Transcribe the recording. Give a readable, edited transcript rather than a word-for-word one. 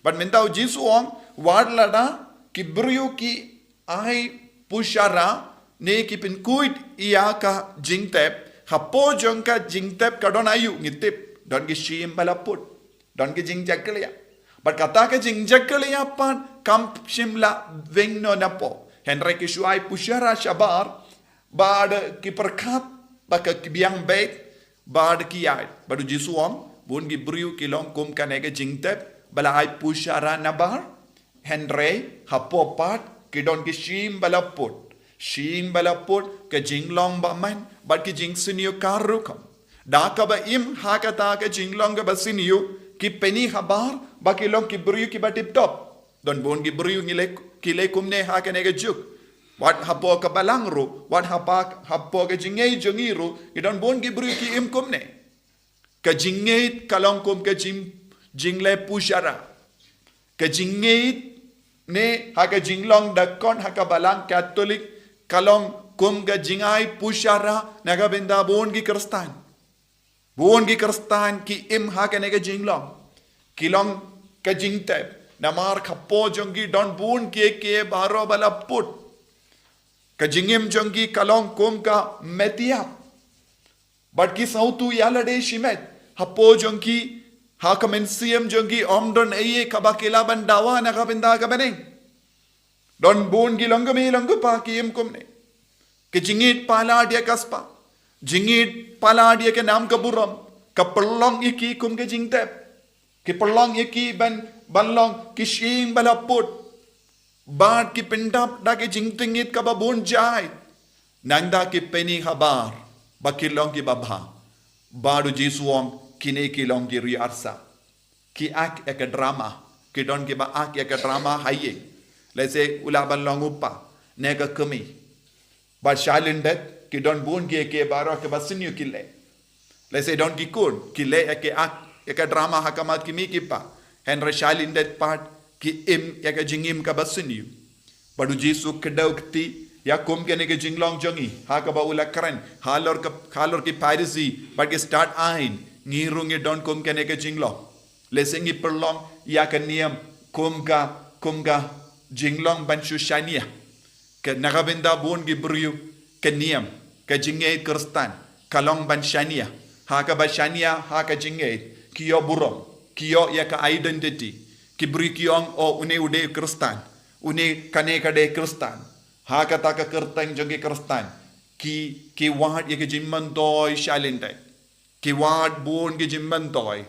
But mentau jisuong wad lada ki brio ki ai pushara ne ki pin kuit ia ka jingtep hapo jong ka jingtep ka don ayu ngitip don ki shim balaput don ki jingjaklia. But kata ka jingjaklia pan kam shimla vengno napo Henry ki shuai pushara shabar bad ki perkat baka ki biang bait bad ki ai badu jisuong bun ki brio ki long kum ka ne ka jingtep bala ai pushara nabar Henry hapopat kidon ki shim balaput ke jinglong ba man but ki jing sinyo karukam da ka ba im hakata ke jinglong ke basinyo ki peni habar ba ki long ki brio ki ba tip top don bon ki brio ngile ki le kumne ha ke ne ke juk wat hapo ka balangro wat hapo ke jingei jongiru idon bon ki brio ki im kumne ke jingei kalong kum ke jingle pushara ke jingei ne haka jinglong dakon haka balang Katolik kalong kum ga jingai pushara naga benda bon ki kerstan ki im haka nega jinglong kilong ka jingtep namar khapo jongi don bon ke baro bala put ka jingim jongi kalong kum ka metia but ki sautu yalade shimet hapo jongi haka mensiam jongi omdon eye kabakela bandawa naga benda ka beneng don bon gilongami longupa ki im kumne ke jingit paladia kaspa jingit paladia ke nam ka buram ka perlong iki kum ke jingtep ke perlong iki ban balong ki shing balaput bad ki pendap da ke jingtingit ka babon jai nanda ki peni habar bakilong ki babha badu jisuong kine ki long ki riarsa ki ak ek drama ki don ki ba ak ek drama haye lese ulaban long upa nega kami ba shalindet ki don bun ke baro ke basinyo kile lese don ki kun kile ek ak drama hakamat kimi ki pa henry shalindet part ki im ek jingim ka basinyo badu jisu kedaukti ya kum ke nege jinglong jongi ha ka ba ula kran halor ki parisi ba ke start ain ngirungi don kum ke nege jinglong lesengi perlong ya ka niam kum ka jinglong ban shushania ke nagabenda bon gi brio ke niam ke jinge kerstan kalong ban shania ha ka ba shania ha ka jinge kiyo burom kiyo ya ka identity ki bri kiong o une ude kerstan une kane kade kerstan ha ka ta ka kertang jogi kerstan ki wad ya ke jimman toy shalinte ki wad bon gi jimman toy